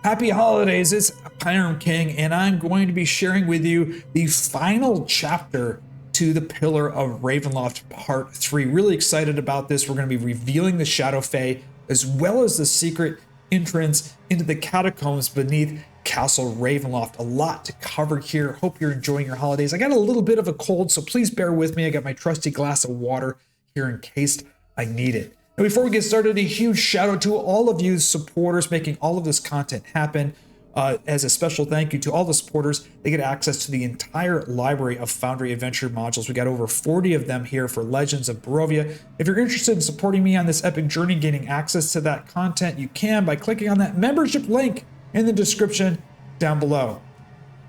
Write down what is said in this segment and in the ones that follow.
Happy holidays, it's PyramKing, and I'm going to be sharing with you the final chapter to the Pillar of Ravenloft Part 3. Really excited about this. We're going to be revealing the Shadow Fey, as well as the secret entrance into the catacombs beneath Castle Ravenloft. A lot to cover here. Hope you're enjoying your holidays. I got a little bit of a cold, so please bear with me. I got my trusty glass of water here in case I need it. And before we get started, a huge shout out to all of you supporters making all of this content happen. As a special thank you to all the supporters, they get access to the entire library of Foundry Adventure modules. We got over 40 of them here for Legends of Barovia. If you're interested in supporting me on this epic journey, gaining access to that content, you can by clicking on that membership link in the description down below.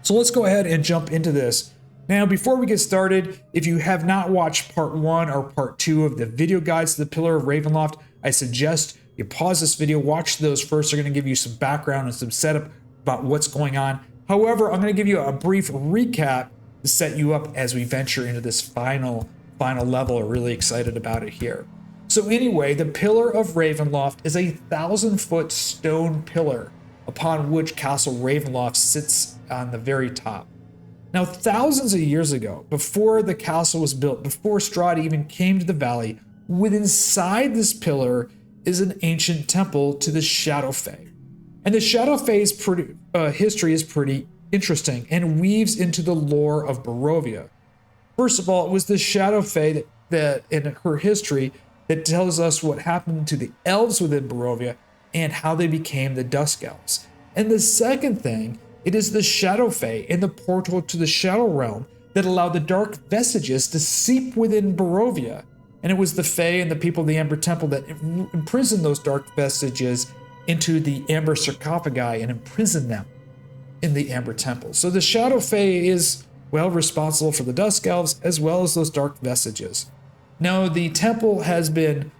So let's go ahead and jump into this. Now, before we get started, if you have not watched part 1 or part 2 of the video guides to the Pillar of Ravenloft, I suggest you pause this video, watch those first. They're going to give you some background and some setup about what's going on. However, I'm going to give you a brief recap to set you up as we venture into this final level. We're really excited about it here. So anyway, the Pillar of Ravenloft is a 1,000-foot stone pillar upon which Castle Ravenloft sits on the very top. Now, thousands of years ago, before the castle was built, before Strahd even came to the valley, within inside this pillar is an ancient temple to the Shadow Fey. And the Shadow Fey's history is pretty interesting and weaves into the lore of Barovia. First of all, it was the Shadow Fey that in her history that tells us what happened to the elves within Barovia and how they became the Dusk Elves. And the second thing, it is the Shadow Fey and the portal to the Shadow Realm that allowed the dark vestiges to seep within Barovia. And it was the Fey and the people of the Amber Temple that imprisoned those dark vestiges into the Amber sarcophagi and imprisoned them in the Amber Temple. So the Shadow Fey is, well, responsible for the Dusk Elves as well as those dark vestiges. Now, the temple has been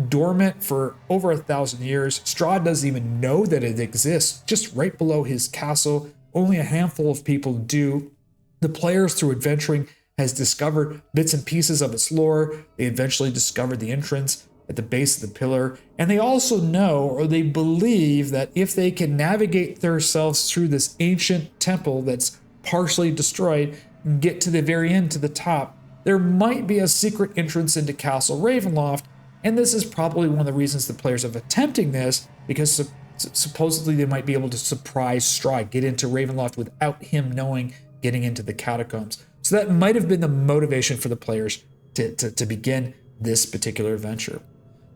dormant for over 1,000 years. Strahd doesn't even know that it exists. Just right below his castle, only a handful of people do. The players, through adventuring, has discovered bits and pieces of its lore. They eventually discovered the entrance at the base of the pillar, and they also know, or they believe, that if they can navigate themselves through this ancient temple that's partially destroyed and get to the very end, to the top, there might be a secret entrance into Castle Ravenloft. And this is probably one of the reasons the players are attempting this, because supposedly they might be able to surprise Strahd, get into Ravenloft without him knowing, getting into the catacombs. So that might have been the motivation for the players to begin this particular adventure.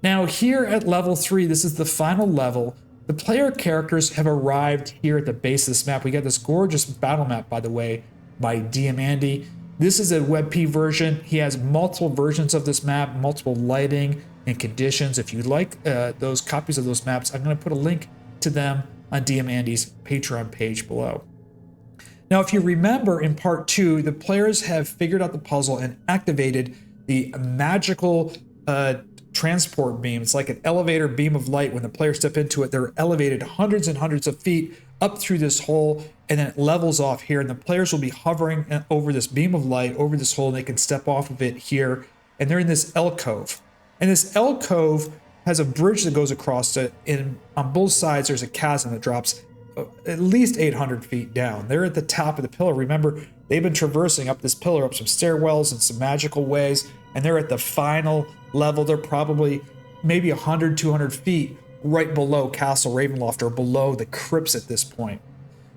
Now, here at level 3, this is the final level. The player characters have arrived here at the base of this map. We got this gorgeous battle map, by the way, by Andy. This is a WebP version. He has multiple versions of this map, multiple lighting and conditions. If you'd like those copies of those maps, I'm going to put a link to them on Andy's Patreon page below. Now, if you remember in part 2, the players have figured out the puzzle and activated the magical transport beam. It's like an elevator beam of light. When the players step into it, they're elevated hundreds and hundreds of feet up through this hole, and then it levels off here, and the players will be hovering over this beam of light, over this hole, and they can step off of it here, and they're in this alcove. And this alcove has a bridge that goes across it, and on both sides there's a chasm that drops at least 800 feet down. They're at the top of the pillar. Remember, they've been traversing up this pillar, up some stairwells and some magical ways, and they're at the final level. They're probably maybe 100, 200 feet right below Castle Ravenloft, or below the crypts at this point.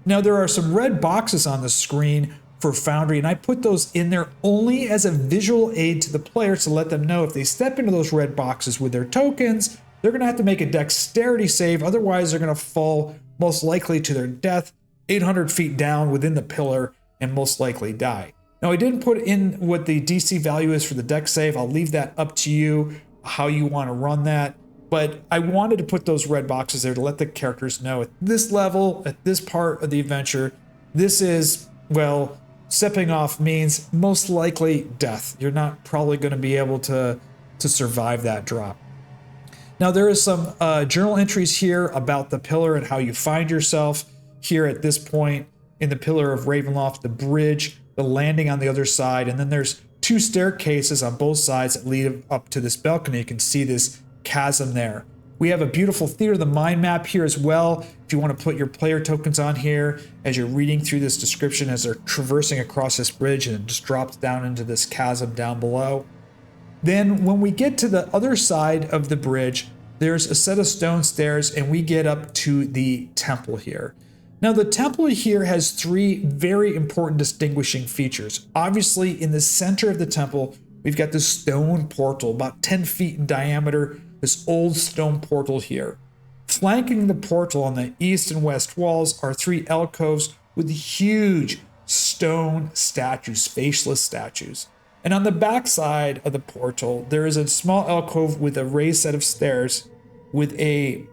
Now, there are some red boxes on the screen for Foundry, and I put those in there only as a visual aid to the players to let them know if they step into those red boxes with their tokens, they're going to have to make a dexterity save. Otherwise, they're going to fall most likely to their death 800 feet down within the pillar and most likely die. Now, I didn't put in what the DC value is for the dex save. I'll leave that up to you, how you want to run that. But I wanted to put those red boxes there to let the characters know at this level, at this part of the adventure, this is, well, stepping off means most likely death. You're not probably going to be able to survive that drop. Now, there is some journal entries here about the pillar and how you find yourself here at this point in the Pillar of Ravenloft, the bridge, the landing on the other side, and then there's 2 staircases on both sides that lead up to this balcony. You can see this chasm there. We have a beautiful Theater of the Mind map here as well. If you want to put your player tokens on here as you're reading through this description as they're traversing across this bridge, and it just drops down into this chasm down below. Then when we get to the other side of the bridge, there's a set of stone stairs and we get up to the temple here. Now the temple here has three very important distinguishing features. Obviously in the center of the temple, we've got this stone portal about 10 feet in diameter, this old stone portal here. Flanking the portal on the east and west walls are three alcoves with huge stone statues, faceless statues. And on the back side of the portal, there is a small alcove with a raised set of stairs with a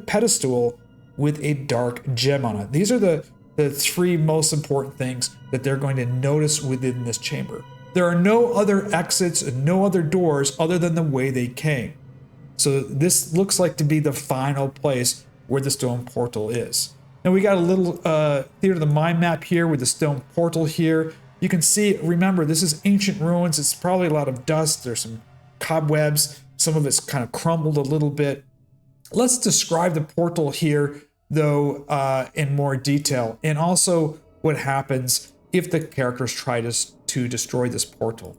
pedestal with a dark gem on it. These are the three most important things that they're going to notice within this chamber. There are no other exits and no other doors other than the way they came. So this looks like to be the final place where the stone portal is. Now we got a little Theater of the Mind map here with the stone portal here. You can see, remember, this is ancient ruins. It's probably a lot of dust. There's some cobwebs. Some of it's kind of crumbled a little bit. Let's describe the portal here, though, in more detail, and also what happens if the characters try to destroy this portal.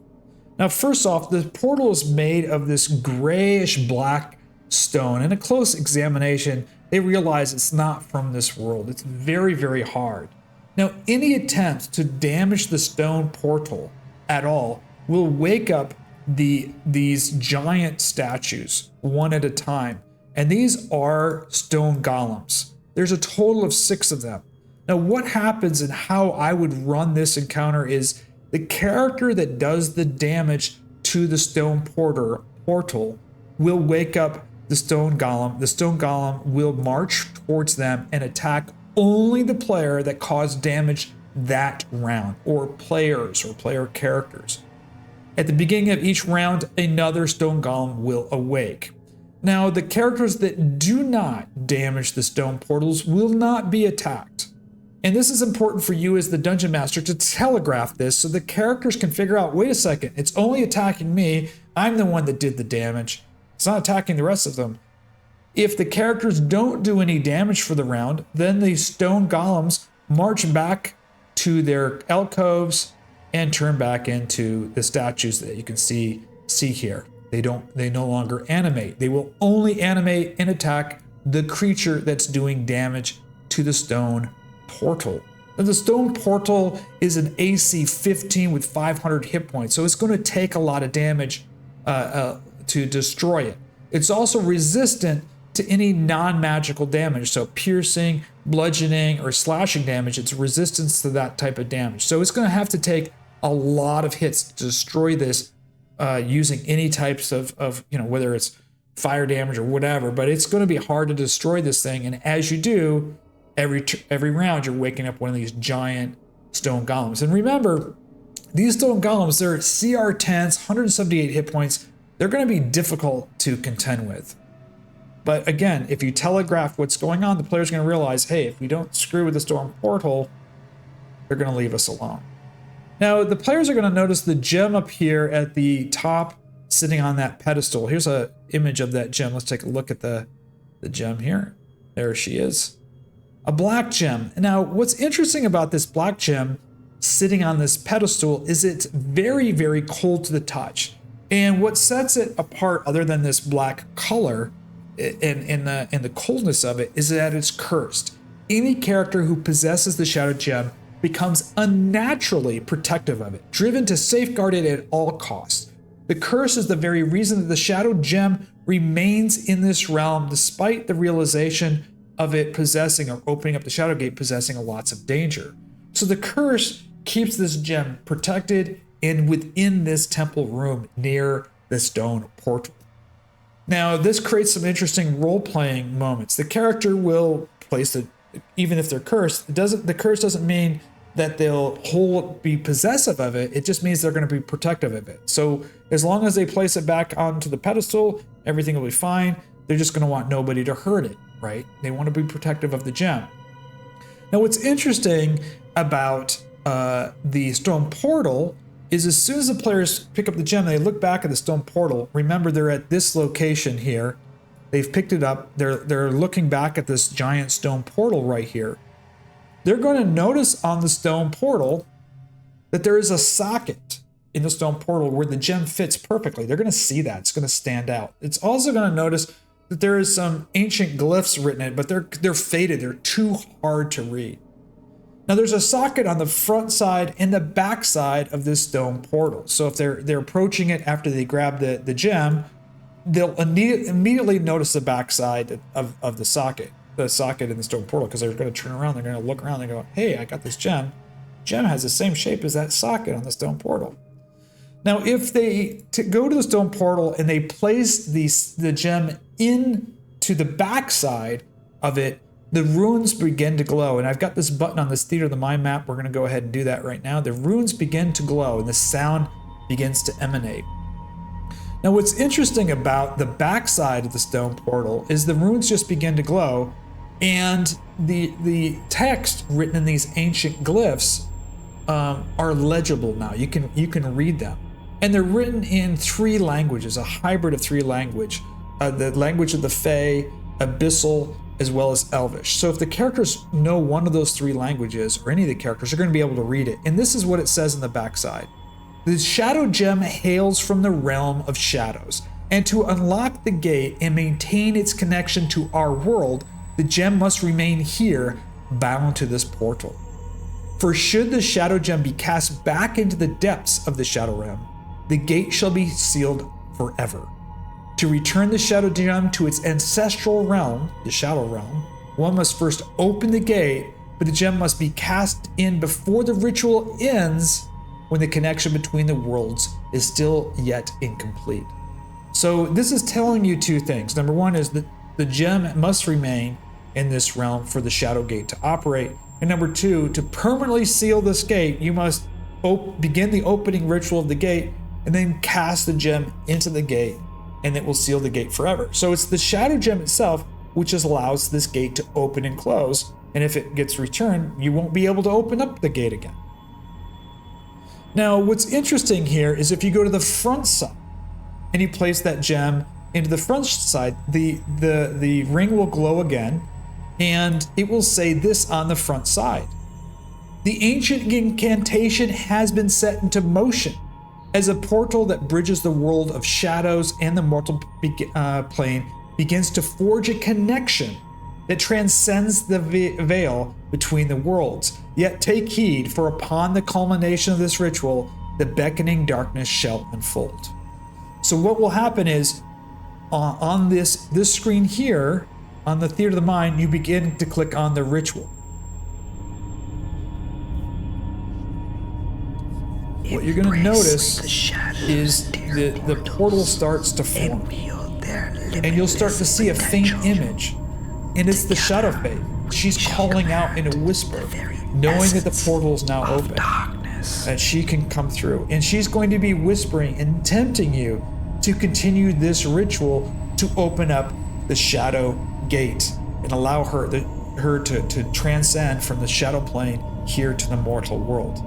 Now, first off, the portal is made of this grayish black stone. In a close examination, they realize it's not from this world. It's very, very hard. Now, any attempt to damage the stone portal at all will wake up these giant statues one at a time. And these are stone golems. There's a total of 6 of them. Now, what happens and how I would run this encounter is the character that does the damage to the stone portal will wake up the stone golem. The stone golem will march towards them and attack only the player that caused damage that round, or players or player characters. At the beginning of each round, another stone golem will awake. Now, the characters that do not damage the stone portals will not be attacked. And this is important for you as the dungeon master to telegraph this so the characters can figure out, wait a second, it's only attacking me. I'm the one that did the damage. It's not attacking the rest of them. If the characters don't do any damage for the round, then the stone golems march back to their alcoves and turn back into the statues that you can see here. They no longer animate. They will only animate and attack the creature that's doing damage to the stone portal. Now, the stone portal is an AC 15 with 500 hit points, so it's going to take a lot of damage to destroy it. It's also resistant to any non-magical damage, so piercing, bludgeoning, or slashing damage. It's resistance to that type of damage. So it's going to have to take a lot of hits to destroy this using any types of whether it's fire damage or whatever, but it's going to be hard to destroy this thing. And as you do, every round, you're waking up one of these giant stone golems. And remember, these stone golems, they're CR 10s, 178 hit points. They're going to be difficult to contend with. But again, if you telegraph what's going on, the player's going to realize, hey, if we don't screw with the stone portal, they're going to leave us alone. Now, the players are going to notice the gem up here at the top sitting on that pedestal. Here's an image of that gem. Let's take a look at the gem here. There she is. A black gem. Now, what's interesting about this black gem sitting on this pedestal is it's very, very cold to the touch. And what sets it apart, other than this black color and the coldness of it, is that it's cursed. Any character who possesses the Shadow Gem becomes unnaturally protective of it, driven to safeguard it at all costs. The curse is the very reason that the Shadow Gem remains in this realm, despite the realization of it possessing, or opening up the Shadow Gate, possessing lots of danger. So the curse keeps this gem protected and within this temple room near the stone portal. Now, this creates some interesting role-playing moments. The character will place it, even if they're cursed. The curse doesn't mean that they'll be possessive of it. It just means they're going to be protective of it. So as long as they place it back onto the pedestal, everything will be fine. They're just going to want nobody to hurt it, right? They want to be protective of the gem. Now, what's interesting about the stone portal is as soon as the players pick up the gem, they look back at the stone portal. Remember, they're at this location here. They've picked it up. They're looking back at this giant stone portal right here. They're going to notice on the stone portal that there is a socket in the stone portal where the gem fits perfectly. They're going to see that. It's going to stand out. It's also going to notice that there is some ancient glyphs written in it, but they're faded. They're too hard to read. Now there's a socket on the front side and the back side of this stone portal. So if they're approaching it after they grab the gem, they'll immediately notice the back side of the socket in the stone portal, because they're going to turn around. They're going to look around and go, hey, I got this gem. Gem has the same shape as that socket on the stone portal. Now, if they go to the stone portal and they place the gem into the backside of it, the runes begin to glow. And I've got this button on this Theater of the Mind map. We're going to go ahead and do that right now. The runes begin to glow and the sound begins to emanate. Now, what's interesting about the backside of the stone portal is the runes just begin to glow, and the text written in these ancient glyphs are legible now. You can read them. And they're written in 3 languages, a hybrid of 3 languages. The language of the Fey, Abyssal, as well as Elvish. So if the characters know one of those 3 languages, or any of the characters, are going to be able to read it. And this is what it says in the backside. The shadow gem hails from the realm of shadows. And to unlock the gate and maintain its connection to our world, the gem must remain here, bound to this portal. For should the shadow gem be cast back into the depths of the shadow realm, the gate shall be sealed forever. To return the shadow gem to its ancestral realm, the shadow realm, one must first open the gate, but the gem must be cast in before the ritual ends, when the connection between the worlds is still yet incomplete. So this is telling you 2 things. Number 1 is that the gem must remain in this realm for the shadow gate to operate. And number 2, to permanently seal this gate, you must begin the opening ritual of the gate and then cast the gem into the gate, and it will seal the gate forever. So it's the shadow gem itself which allows this gate to open and close, and if it gets returned, you won't be able to open up the gate again. Now, what's interesting here is if you go to the front side and you place that gem into the front side, the ring will glow again, and it will say this on the front side. The ancient incantation has been set into motion as a portal that bridges the world of shadows and the mortal plane begins to forge a connection that transcends the veil between the worlds. Yet take heed, for upon the culmination of this ritual, the beckoning darkness shall unfold. So what will happen is, on this screen here, on the Theater of the Mind, you begin to click on the ritual. What you're going to notice is the portal starts to form, and you'll start to see a faint image, and it's the Shadow Fey. She's calling out in a whisper, knowing that the portal is now open, that she can come through, and she's going to be whispering and tempting you to continue this ritual to open up the Shadow Gate and allow her to transcend from the shadow plane here to the mortal world.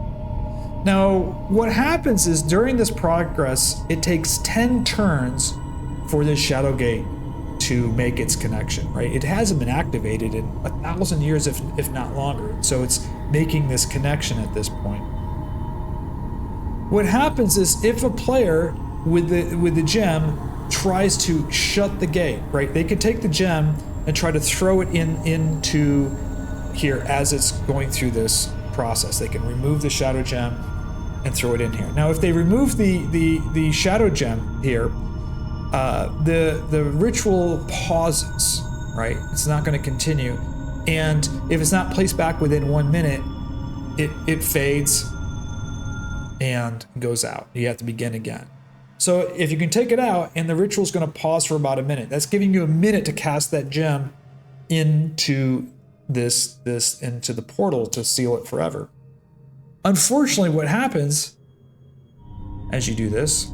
Now, what happens is during this progress, it takes 10 turns for this shadow gate to make its connection, right? It hasn't been activated in 1,000 years, if not longer. So it's making this connection at this point. What happens is if a player with the gem tries to shut the gate, right? They could take the gem and try to throw it into here as it's going through this process. They can remove the shadow gem and throw it in here. Now, if they remove the shadow gem here, the ritual pauses, right? It's not going to continue, and if it's not placed back within 1 minute, it fades and goes out. You have to begin again. So if you can take it out, and the ritual is going to pause for about a minute, that's giving you a minute to cast that gem into into the portal to seal it forever. Unfortunately, what happens as you do this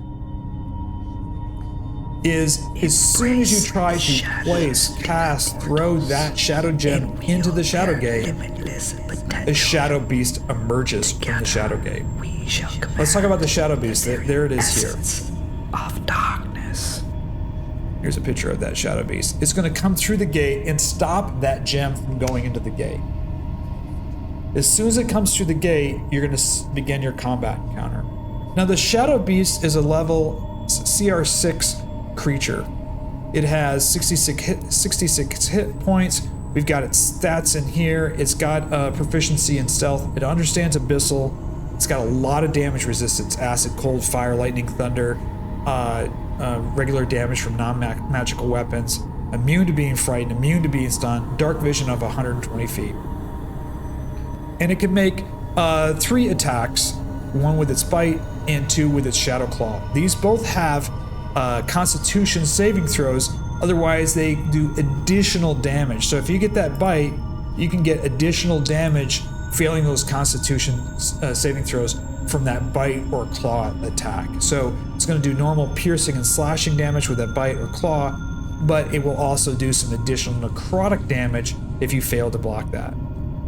is as soon as you try to throw that shadow gem into the shadow gate, a shadow beast emerges from the shadow gate. Let's talk about the shadow beast. There it is here. Of darkness. Here's a picture of that Shadow Beast. It's going to come through the gate and stop that gem from going into the gate. As soon as it comes through the gate, you're going to begin your combat encounter. Now, the Shadow Beast is a level CR6 creature. It has 66 hit points. We've got its stats in here. It's got proficiency in stealth. It understands Abyssal. It's got a lot of damage resistance: acid, cold, fire, lightning, thunder, regular damage from non-magical weapons, immune to being frightened, immune to being stunned, dark vision of 120 feet. And it can make 3 attacks, 1 with its bite and 2 with its shadow claw. These both have constitution saving throws, otherwise they do additional damage. So if you get that bite, you can get additional damage failing those constitution saving throws from that bite or claw attack. So it's going to do normal piercing and slashing damage with that bite or claw, but it will also do some additional necrotic damage if you fail to block that.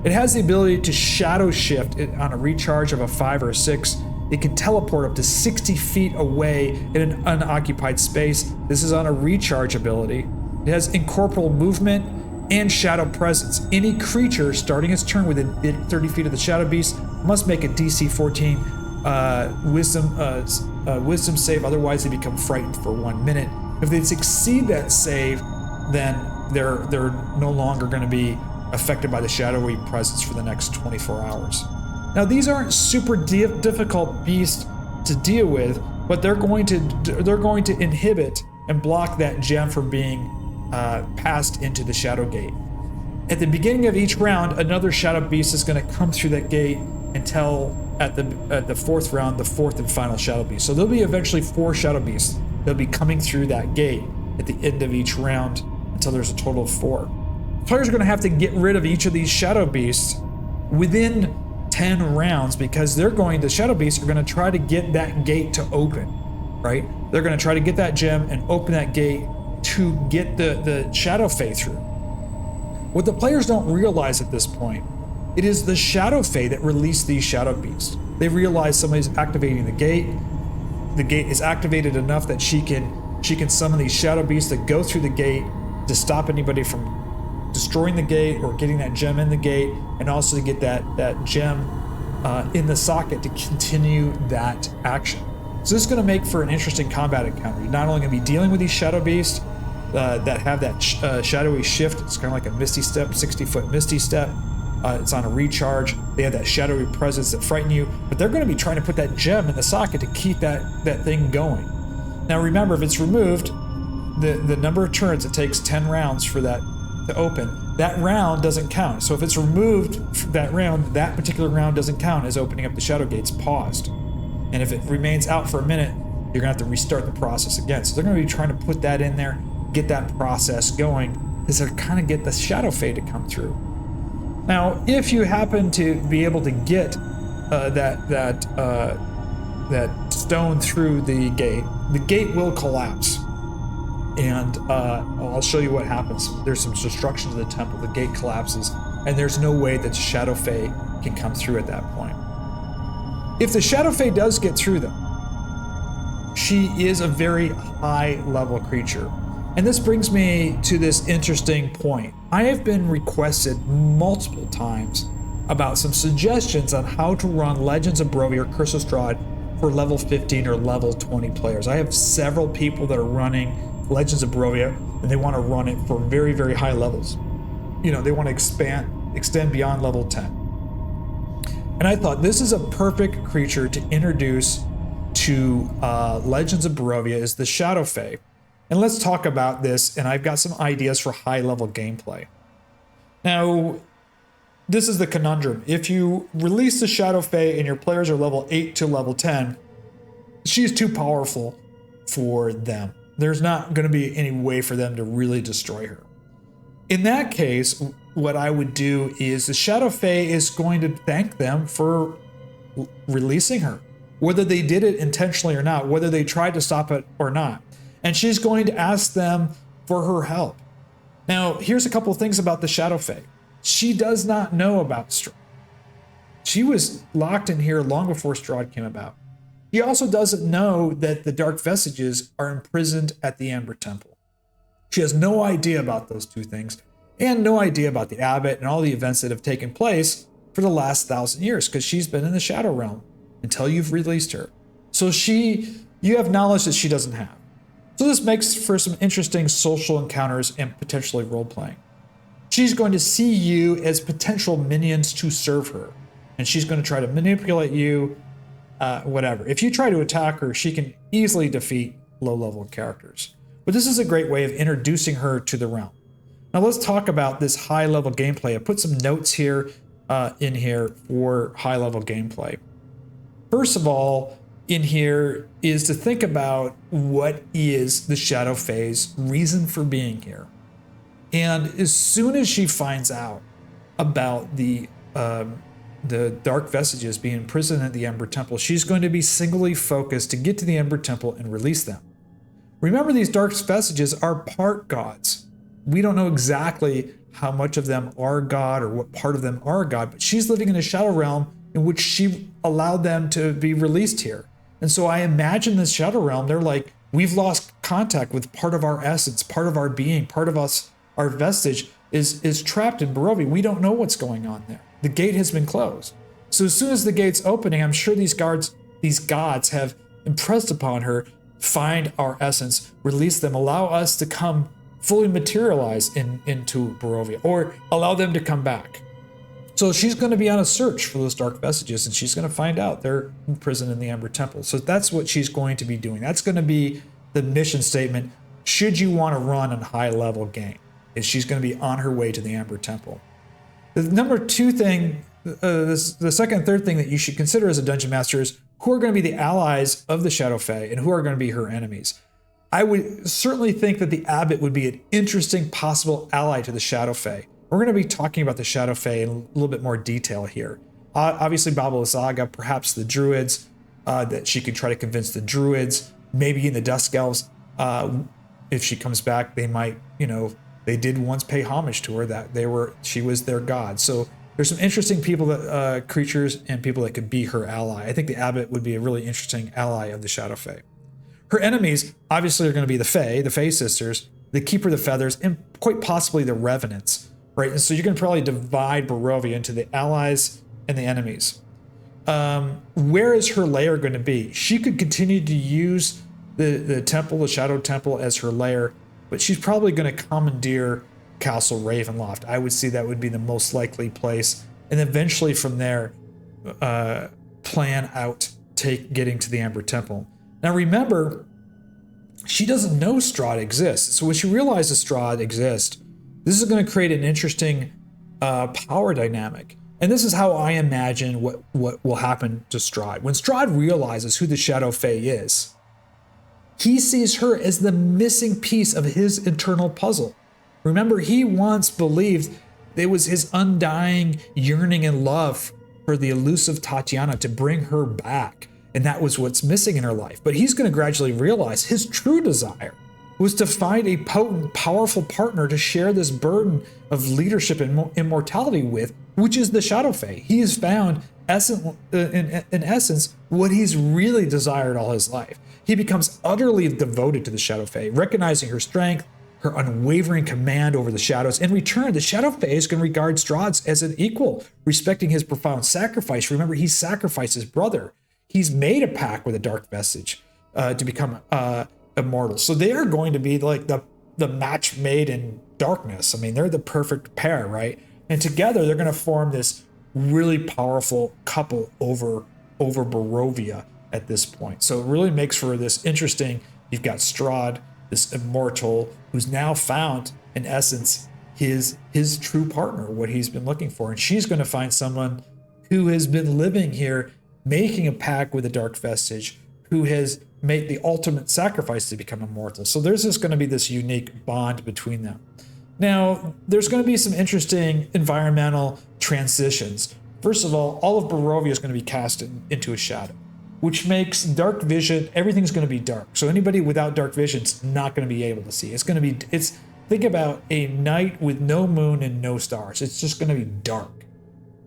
It has the ability to shadow shift on a recharge of a 5 or a 6. It can teleport up to 60 feet away in an unoccupied space. This is on a recharge ability. It has incorporeal movement and shadow presence. Any creature starting its turn within 30 feet of the Shadow Beast must make a DC 14 wisdom save, otherwise they become frightened for 1 minute. If they succeed that save, then they're no longer going to be affected by the shadowy presence for the next 24 hours. Now, these aren't super difficult beasts to deal with, but they're going to inhibit and block that gem from being passed into the Shadow Gate. At the beginning of each round, another Shadow Beast is going to come through that gate until at the fourth round, the fourth and final Shadow Beast. So there'll be eventually 4 Shadow Beasts. They'll be coming through that gate at the end of each round until there's a total of 4. Players are going to have to get rid of each of these Shadow Beasts within 10 rounds, because the Shadow Beasts are going to try to get that gate to open, right? They're going to try to get that gem and open that gate to get the Shadow Fey through. What the players don't realize at this point, it is the Shadow Fey that released these Shadow Beasts. They realize somebody's activating the gate. The gate is activated enough that she can summon these Shadow Beasts that go through the gate to stop anybody from destroying the gate or getting that gem in the gate, and also to get that gem in the socket to continue that action. So this is going to make for an interesting combat encounter. You're not only going to be dealing with these Shadow Beasts that have that shadowy shift. It's kind of like a Misty Step, 60-foot Misty Step. It's on a recharge. They have that shadowy presence that frighten you, but they're going to be trying to put that gem in the socket to keep that thing going. Now remember, if it's removed, the number of turns it takes 10 rounds for that to open, that round doesn't count. So if it's removed that round, that particular round doesn't count as opening up the Shadow Gates paused. And if it remains out for a minute, you're gonna have to restart the process again. So they're gonna be trying to put that in there, get that process going, because they're kind of get the Shadow Fey to come through. Now, if you happen to be able to get that stone through the gate will collapse. And I'll show you what happens. There's some destruction to the temple, the gate collapses, and there's no way that Shadow Fey can come through at that point. If the Shadow Fey does get through though, she is a very high level creature. And this brings me to this interesting point. I have been requested multiple times about some suggestions on how to run Legends of Barovia or Curse of Strahd for level 15 or level 20 players. I have several people that are running Legends of Barovia, and they want to run it for very, very high levels. You know, they want to extend beyond level 10. And I thought this is a perfect creature to introduce to Legends of Barovia is the Shadow Fey. And let's talk about this, and I've got some ideas for high level gameplay. Now, this is the conundrum. If you release the Shadow Fey and your players are level 8 to level 10, she's too powerful for them. There's not going to be any way for them to really destroy her. In that case, what I would do is the Shadow Fey is going to thank them for releasing her, whether they did it intentionally or not, whether they tried to stop it or not. And she's going to ask them for her help. Now, here's a couple of things about the Shadow Fey. She does not know about Strahd. She was locked in here long before Strahd came about. He also doesn't know that the Dark Vestiges are imprisoned at the Amber Temple. She has no idea about those two things and no idea about the abbot and all the events that have taken place for the last 1,000 years because she's been in the Shadow Realm until you've released her. So you have knowledge that she doesn't have. So this makes for some interesting social encounters and potentially role-playing. She's going to see you as potential minions to serve her, and she's going to try to manipulate you, whatever. If you try to attack her, she can easily defeat low-level characters. But this is a great way of introducing her to the realm. Now let's talk about this high-level gameplay. I put some notes here in here for high-level gameplay. First of all, in here is to think about what is the Shadow Fey's reason for being here. And as soon as she finds out about the Dark Vestiges being imprisoned at the Ember Temple, she's going to be singly focused to get to the Ember Temple and release them. Remember, these Dark Vestiges are part gods. We don't know exactly how much of them are God or what part of them are God, but she's living in a Shadow Realm in which she allowed them to be released here. And so I imagine this Shadow Realm, they're like, we've lost contact with part of our essence, part of our being, part of us, our vestige is trapped in Barovia. We don't know what's going on there. The gate has been closed. So as soon as the gate's opening, I'm sure these gods have impressed upon her, find our essence, release them, allow us to come fully materialize into Barovia, or allow them to come back. So she's going to be on a search for those Dark Vestiges, and she's going to find out they're imprisoned in the Ember Temple. So that's what she's going to be doing. That's going to be the mission statement should you want to run a high-level game, is she's going to be on her way to the Ember Temple. The number two thing, the second and third thing that you should consider as a dungeon master is who are going to be the allies of the Shadow Fey and who are going to be her enemies. I would certainly think that the Abbot would be an interesting possible ally to the Shadow Fey. We're going to be talking about the Shadow Fey in a little bit more detail here. Obviously, Baba Lysaga, perhaps the Druids, that she could try to convince the Druids, maybe in the Dusk Elves, if she comes back, they might, they did once pay homage to her, that she was their god. So there's some interesting people that creatures and people that could be her ally. I think the Abbot would be a really interesting ally of the Shadow Fey. Her enemies obviously are going to be the Fey sisters, the Keeper of the Feathers, and quite possibly the Revenants, right? And so you can probably divide Barovia into the allies and the enemies. Where is her lair going to be? She could continue to use the temple, the Shadow Temple, as her lair, but she's probably going to commandeer Castle Ravenloft. I would see that would be the most likely place, and eventually from there, plan out getting to the Ember Temple. Now remember, she doesn't know Strahd exists, so when she realizes Strahd exists, this is going to create an interesting power dynamic. And this is how I imagine what will happen to Strahd. When Strahd realizes who the Shadow Fey is, he sees her as the missing piece of his internal puzzle. Remember, he once believed it was his undying yearning and love for the elusive Tatiana to bring her back, and that was what's missing in her life. But he's going to gradually realize his true desire was to find a potent, powerful partner to share this burden of leadership and immortality with, which is the Shadow Fey. He has found, in essence, what he's really desired all his life. He becomes utterly devoted to the Shadow Fey, recognizing her strength, her unwavering command over the shadows. In return, the Shadow Fey is going to regard Strahd as an equal, respecting his profound sacrifice. Remember, he sacrificed his brother. He's made a pact with a Dark Vestige to become immortal. So they are going to be like the match made in darkness. I mean, they're the perfect pair, right? And together they're going to form this really powerful couple over Barovia at this point. So it really makes for this interesting, you've got Strahd, this immortal, who's now found, in essence, his true partner, what he's been looking for. And she's going to find someone who has been living here, making a pact with a Dark Vestige, who has made the ultimate sacrifice to become immortal. So there's just going to be this unique bond between them. Now, there's going to be some interesting environmental transitions. First of all of Barovia is going to be cast into a shadow, which makes dark vision, everything's going to be dark. So anybody without dark vision is not going to be able to see. Think about a night with no moon and no stars. It's just going to be dark.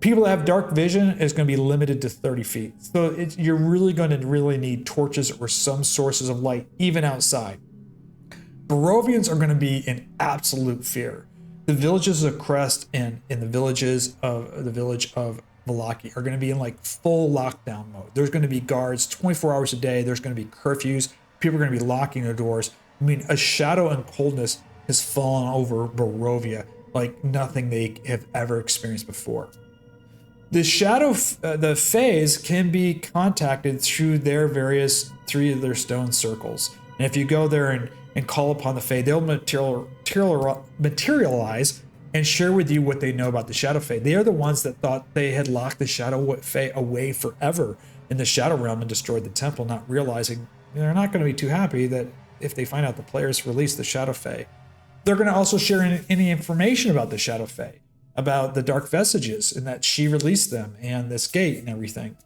People that have dark vision is going to be limited to 30 feet. So you're really going to need torches or some sources of light, even outside. Barovians are going to be in absolute fear. The villages of Crest and in the village of Vallaki are going to be in like full lockdown mode. There's going to be guards 24 hours a day. There's going to be curfews. People are going to be locking their doors. I mean, a shadow and coldness has fallen over Barovia like nothing they have ever experienced before. The the Fays can be contacted through their various 3 of their stone circles. And if you go there and call upon the Fey, they'll materialize and share with you what they know about the Shadow Fey. They are the ones that thought they had locked the Shadow Fey away forever in the Shadow Realm and destroyed the temple, not realizing they're not going to be too happy that if they find out the players released the Shadow Fey. They're going to also share any information about the Shadow Fey, about the Dark Vestiges, and that she released them, and this gate and everything.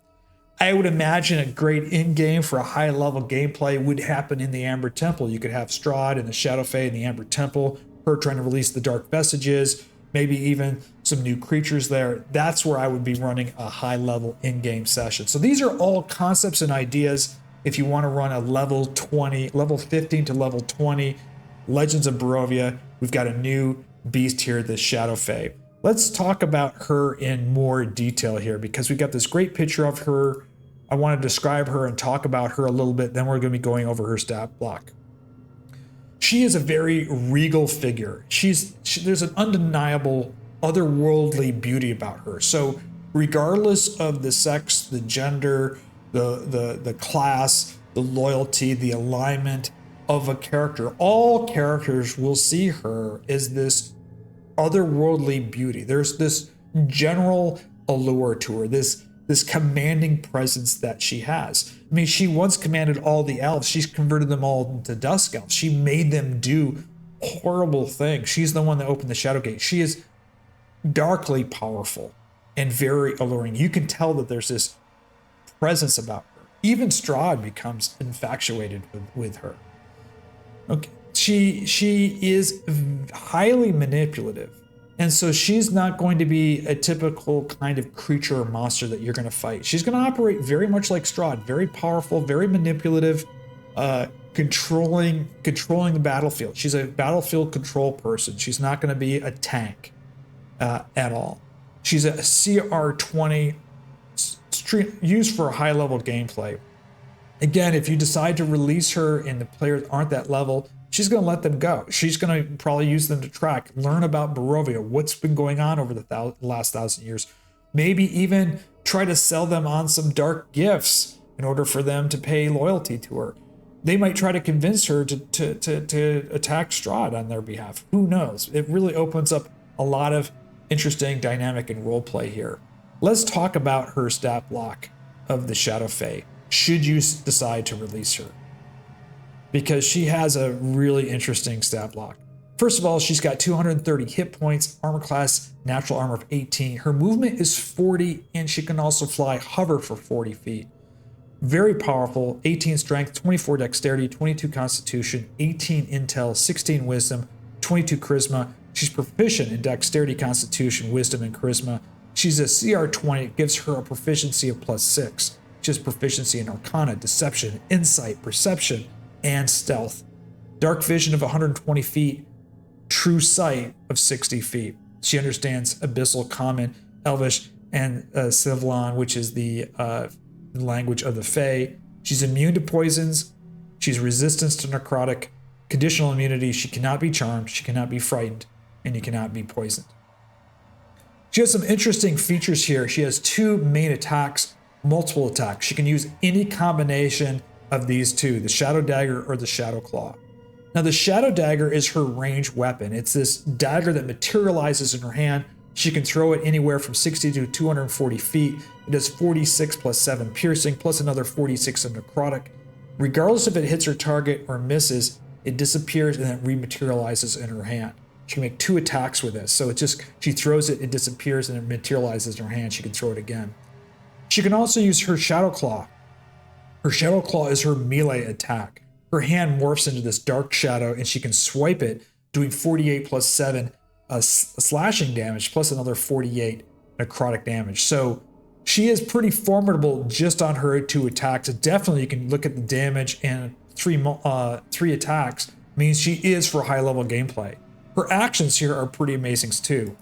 I would imagine a great in-game for a high-level gameplay would happen in the Amber Temple. You could have Strahd and the Shadow Fey in the Amber Temple, her trying to release the Dark Vestiges, maybe even some new creatures there. That's where I would be running a high-level in-game session. So these are all concepts and ideas if you want to run a level 15 to level 20 Legends of Barovia. We've got a new beast here, the Shadow Fey. Let's talk about her in more detail here because we've got this great picture of her. I want to describe her and talk about her a little bit. Then we're going to be going over her stat block. She is a very regal figure. There's an undeniable otherworldly beauty about her. So regardless of the sex, the gender, the class, the loyalty, the alignment of a character, all characters will see her as this otherworldly beauty. There's this general allure to her, this commanding presence that she has. I mean, she once commanded all the elves. She's converted them all into dusk elves. She made them do horrible things. She's the one that opened the Shadow Gate. She is darkly powerful and very alluring. You can tell that there's this presence about her. Even Strahd becomes infatuated with her. Okay. She is highly manipulative, and so she's not going to be a typical kind of creature or monster that you're going to fight. She's going to operate very much like Strahd, very powerful, very manipulative, controlling the battlefield. She's a battlefield control person. She's not going to be a tank at all. She's a CR20 used for a high level gameplay. Again, if you decide to release her and the players aren't that level, she's going to let them go. She's going to probably use them to track, learn about Barovia, what's been going on over the last 1,000 years. Maybe even try to sell them on some dark gifts in order for them to pay loyalty to her. They might try to convince her to attack Strahd on their behalf. Who knows? It really opens up a lot of interesting dynamic and role play here. Let's talk about her stat block of the Shadow Fey, should you decide to release her, because she has a really interesting stat block. First of all, she's got 230 hit points, armor class, natural armor of 18. Her movement is 40, and she can also hover for 40 feet. Very powerful, 18 strength, 24 dexterity, 22 constitution, 18 intel, 16 wisdom, 22 charisma. She's proficient in dexterity, constitution, wisdom, and charisma. She's a CR20. It gives her a proficiency of +6. She has proficiency in arcana, deception, insight, perception, and stealth. Dark vision of 120 feet, true sight of 60 feet. She understands Abyssal, Common, Elvish, and Sylvan, which is the language of the Fae. She's immune to poisons. She's resistance to necrotic, conditional immunity. She cannot be charmed, she cannot be frightened, and you cannot be poisoned. She has some interesting features here. She has 2 main attacks, multiple attacks. She can use any combination of these 2, the Shadow Dagger or the Shadow Claw. Now, the Shadow Dagger is her ranged weapon. It's this dagger that materializes in her hand. She can throw it anywhere from 60 to 240 feet. It does 46 plus 7 piercing, plus another 46 of necrotic. Regardless if it hits her target or misses, it disappears and then rematerializes in her hand. She can make 2 attacks with this. So she throws it, it disappears, and it materializes in her hand. She can throw it again. She can also use her Shadow Claw. Her Shadow Claw is her melee attack. Her hand morphs into this dark shadow, and she can swipe it, doing 48 plus 7 slashing damage, plus another 48 necrotic damage. So she is pretty formidable just on her 2 attacks. Definitely, you can look at the damage and 3 attacks. means she is for high level gameplay. Her actions here are pretty amazing too.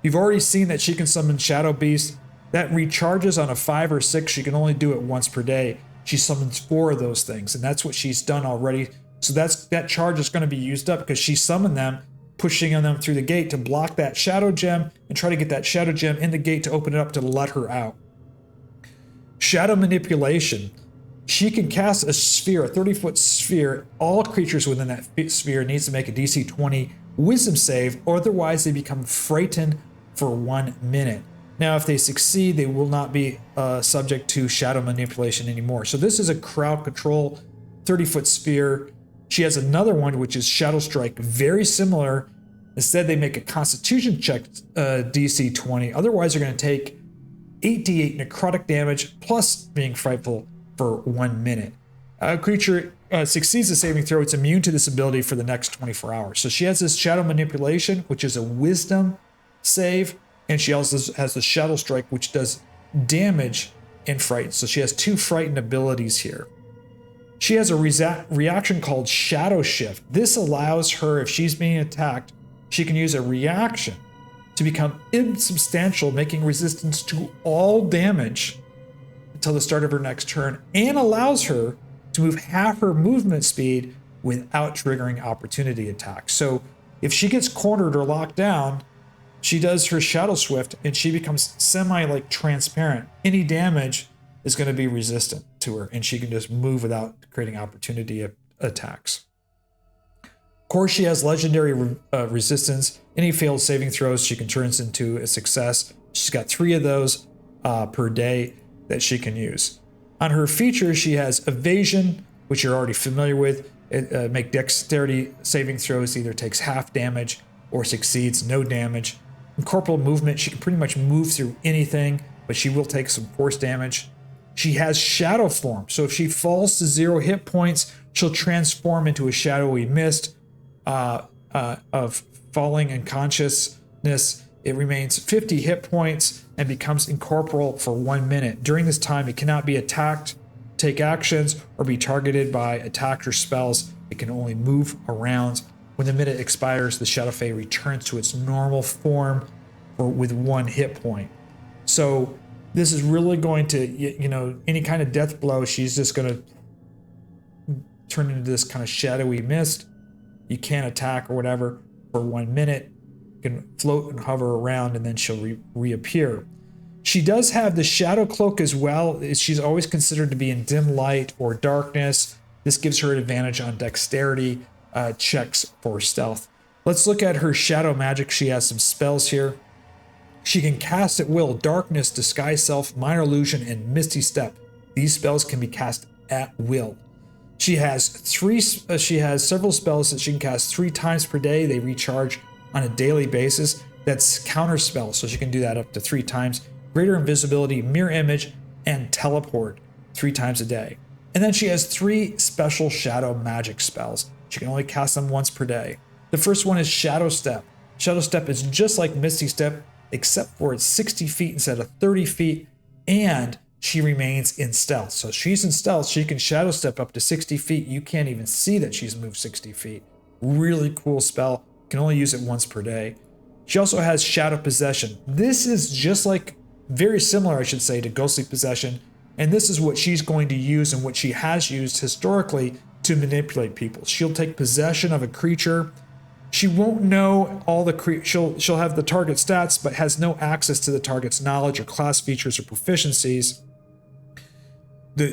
You've already seen that she can summon Shadow Beast. That recharges on a 5 or 6. She can only do it once per day. She summons 4 of those things, and that's what she's done already. So that charge is going to be used up because she summoned them, pushing on them through the gate to block that Shadow Gem and try to get that Shadow Gem in the gate to open it up to let her out. Shadow Manipulation. She can cast a sphere, a 30-foot sphere. All creatures within that sphere needs to make a DC 20 Wisdom save, or otherwise they become frightened for 1 minute. Now, if they succeed, they will not be subject to Shadow Manipulation anymore. So this is a crowd control 30-foot sphere. She has another one, which is Shadow Strike, very similar. Instead, they make a Constitution check DC 20. Otherwise, they're going to take 8d8 necrotic damage plus being frightful for 1 minute. A creature succeeds the saving throw, it's immune to this ability for the next 24 hours. So she has this Shadow Manipulation, which is a Wisdom save, and she also has the Shadow Strike, which does damage and frighten. So she has 2 frightened abilities here. She has a reaction called Shadow Shift. This allows her, if she's being attacked, she can use a reaction to become insubstantial, making resistance to all damage until the start of her next turn, and allows her to move half her movement speed without triggering opportunity attacks. So if she gets cornered or locked down, she does her Shadow Swift and she becomes semi-like transparent. Any damage is going to be resistant to her, and she can just move without creating opportunity attacks. Of course, she has legendary resistance. Any failed saving throws she can turn into a success. She's got 3 of those per day that she can use. On her features, she has evasion, which you're already familiar with. It make dexterity saving throws, either takes half damage or succeeds no damage. Incorporeal movement, she can pretty much move through anything, but she will take some force damage. She has shadow form, so if she falls to 0 hit points, she'll transform into a shadowy mist of falling unconsciousness. It remains 50 hit points and becomes incorporeal for 1 minute. During this time, it cannot be attacked, take actions, or be targeted by attacks or spells. It can only move around. When the minute expires, the Shadow Fae returns to its normal form with 1 hit point. So this is really going to, any kind of death blow, she's just going to turn into this kind of shadowy mist. You can't attack or whatever for 1 minute. You can float and hover around, and then she'll reappear. She does have the Shadow Cloak as well. She's always considered to be in dim light or darkness. This gives her an advantage on dexterity checks for stealth. Let's look at her shadow magic. She has some spells here. She can cast at will Darkness, Disguise Self, Minor Illusion, and Misty Step. These spells can be cast at will. She has several spells that she can cast 3 times per day. They recharge on a daily basis. That's counter spells, so she can do that up to 3 times. Greater Invisibility, Mirror Image, and Teleport 3 times a day. And then she has 3 special shadow magic spells. She can only cast them once per day. The first one is Shadow Step. Shadow Step is just like Misty Step, except for it's 60 feet instead of 30 feet, and she remains in stealth. So she's in stealth, she can Shadow Step up to 60 feet. You can't even see that she's moved 60 feet. Really cool spell. Can only use it once per day. She also has Shadow Possession. This is just like, very similar, I should say, to Ghostly Possession. And this is what she's going to use and what she has used historically to manipulate people. She'll take possession of a creature. She won't know all the she'll have the target stats, but has no access to the target's knowledge or class features or proficiencies.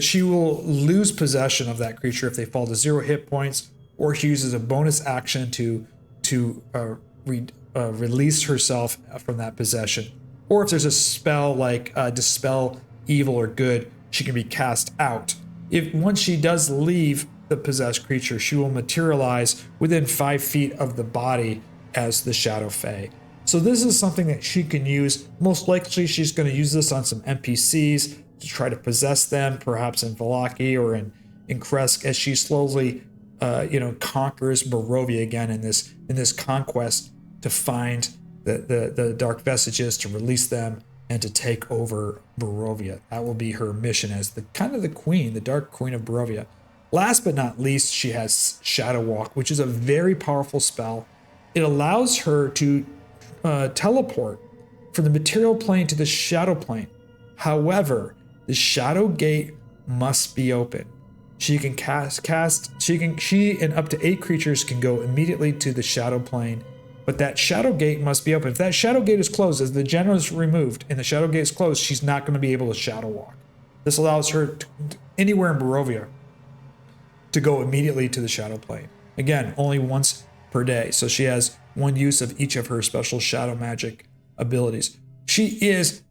She will lose possession of that creature if they fall to 0 hit points, or she uses a bonus action to release herself from that possession. Or if there's a spell like Dispel Evil or Good, she can be cast out. Once she does leave the possessed creature, she will materialize within 5 feet of the body as the Shadow Fae. So this is something that she can use. Most likely she's going to use this on some NPCs to try to possess them, perhaps in Vallaki or in Kresk, as she slowly conquers Barovia again in this conquest to find the Dark Vestiges, to release them, and to take over Barovia. That will be her mission as the queen, the Dark Queen of Barovia. Last but not least, she has Shadow Walk, which is a very powerful spell. It allows her to teleport from the material plane to the shadow plane. However, the shadow gate must be open. She can she and up to 8 creatures can go immediately to the shadow plane, but that shadow gate must be open. If that shadow gate is closed, as the general is removed and the shadow gate is closed, she's not going to be able to shadow walk. This allows her to, anywhere in Barovia to go immediately to the shadow plane. Again, only once per day. So she has one use of each of her special shadow magic abilities. She is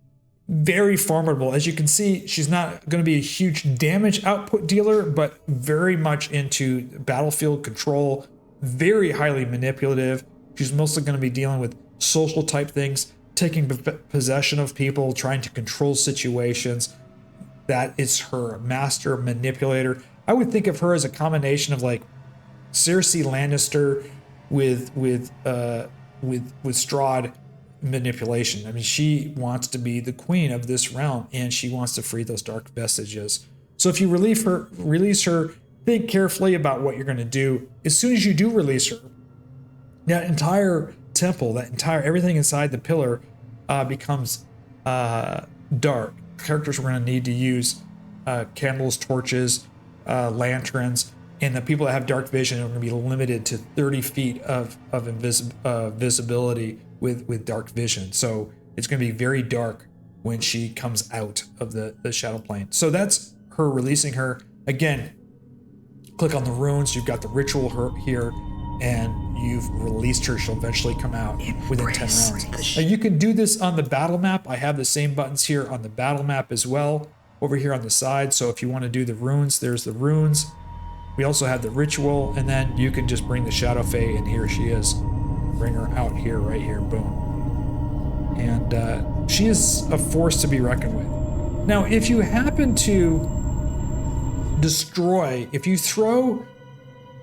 very formidable. As you can see, she's not going to be a huge damage output dealer, but very much into battlefield control, very highly manipulative. She's mostly going to be dealing with social type things, taking possession of people, trying to control situations. That is her master manipulator. I would think of her as a combination of like Cersei Lannister with Strahd manipulation. I mean, she wants to be the queen of this realm, and she wants to free those dark vestiges. So if you release her, think carefully about what you're going to do. As soon as you do release her, that entire temple, everything inside the pillar becomes dark. Characters are going to need to use candles, torches, lanterns, and the people that have dark vision are going to be limited to 30 feet of visibility with dark vision. So it's going to be very dark when she comes out of the shadow plane. So that's her releasing her. Again, click on the runes. You've got the ritual here, and you've released her. She'll eventually come out within 10 rounds. Now you can do this on the battle map. I have the same buttons here on the battle map as well, over here on the side. So if you want to do the runes, there's the runes. We also have the ritual, and then you can just bring the Shadow Fey, and here she is. Bring her out here, right here, boom. And she is a force to be reckoned with. Now, if you happen to destroy, if you throw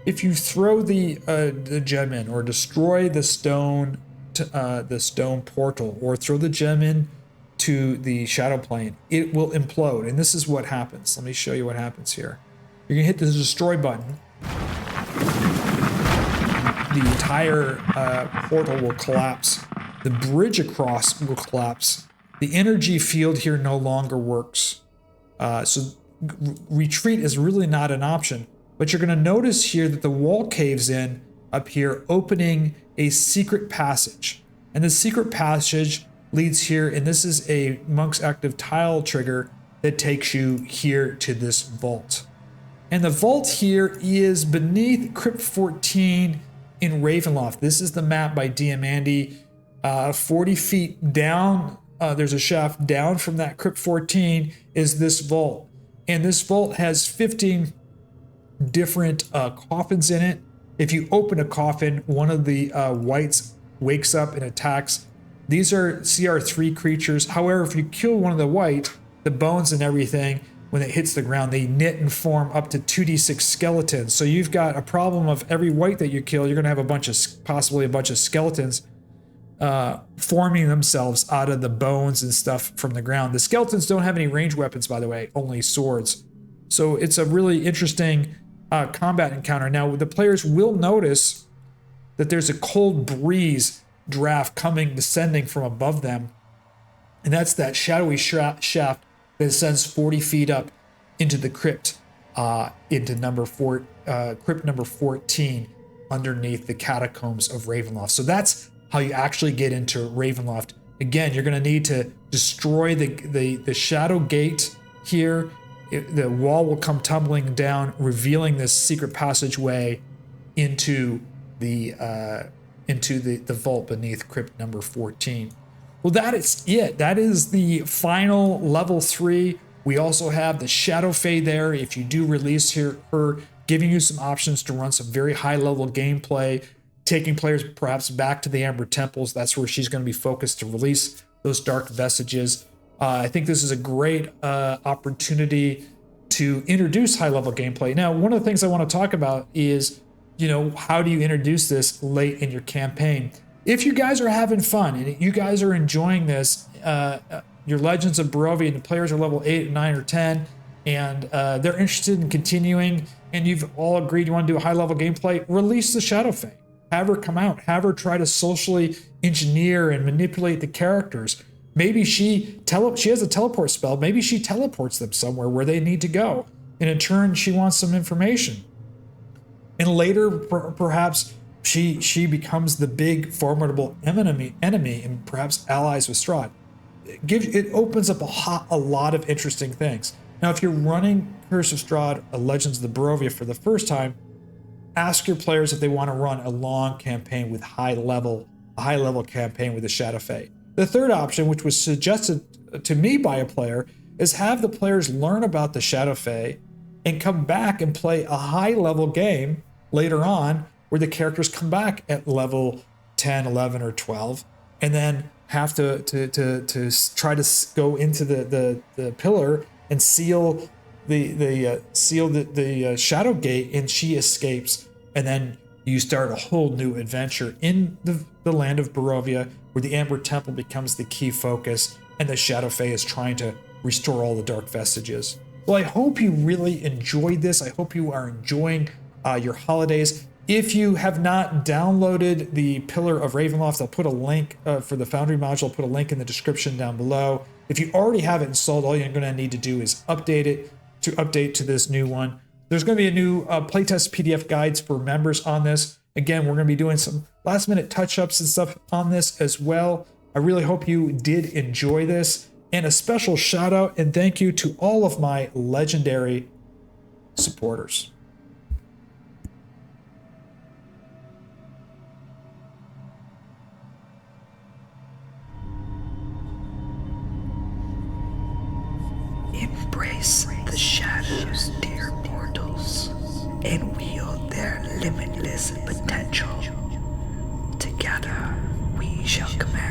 the gem in, or destroy the stone portal, or throw the gem in to the shadow plane, it will implode. And this is what happens. Let me show you what happens here. You're gonna hit the destroy button. The entire portal will collapse. The bridge across will collapse. The energy field here no longer works. So retreat is really not an option. But you're going to notice here that the wall caves in up here, opening a secret passage. And the secret passage leads here, and this is a Monk's Active tile trigger that takes you here to this vault. And the vault here is beneath Crypt 14 in Ravenloft. This is the map by Diamandi. 40 feet down, there's a shaft down from that Crypt 14 is this vault. And this vault has 15 different coffins in it. If you open a coffin, one of the whites wakes up and attacks. These are CR3 creatures. However, if you kill one of the white, the bones and everything, when it hits the ground, they knit and form up to 2d6 skeletons. So you've got a problem of every white that you kill, you're going to have possibly a bunch of skeletons forming themselves out of the bones and stuff from the ground. The skeletons don't have any ranged weapons, by the way, only swords. So it's a really interesting combat encounter. Now, the players will notice that there's a cold breeze draft descending from above them. And that's that shadowy shaft that ascends 40 feet up into the crypt, into crypt number 14, underneath the catacombs of Ravenloft. So that's how you actually get into Ravenloft. Again, you're going to need to destroy the shadow gate here. The wall will come tumbling down, revealing this secret passageway into the vault beneath crypt number 14. Well, that is it. That is the final level 3. We also have the Shadow Fey there. If you do release her, giving you some options to run some very high level gameplay, taking players perhaps back to the Amber Temples. That's where she's going to be focused to release those dark vestiges. I think this is a great opportunity to introduce high level gameplay. Now, one of the things I want to talk about is, how do you introduce this late in your campaign? If you guys are having fun and you guys are enjoying this, your Legends of Barovia and the players are level 8, 9, or 10, and they're interested in continuing and you've all agreed you want to do a high level gameplay, release the Shadow Fey. Have her come out. Have her try to socially engineer and manipulate the characters. Maybe she has a teleport spell. Maybe she teleports them somewhere where they need to go. And in turn, she wants some information. And later, perhaps she becomes the big formidable enemy and perhaps allies with Strahd. It opens up a lot of interesting things. Now, if you're running Curse of Strahd, Legends of the Barovia for the first time, ask your players if they want to run a long campaign with a high level campaign with the Shadow Fey. The third option, which was suggested to me by a player, is have the players learn about the Shadow Fey and come back and play a high level game later on where the characters come back at level 10, 11, or 12, and then have to try to go into the pillar and seal the Shadow Gate, and she escapes, and then you start a whole new adventure in the land of Barovia, where the Amber Temple becomes the key focus, and the Shadow Fey is trying to restore all the dark vestiges. Well, I hope you really enjoyed this. I hope you are enjoying your holidays. If you have not downloaded the Pillar of Ravenloft, I'll put a link for the Foundry module. I'll put a link in the description down below. If you already have it installed, all you're going to need to do is update to this new one. There's going to be a new playtest PDF guides for members on this. Again, we're going to be doing some last minute touch-ups and stuff on this as well. I really hope you did enjoy this. And a special shout out and thank you to all of my legendary supporters. Embrace the shadows, dear mortals, and wield their limitless potential. Together, we shall command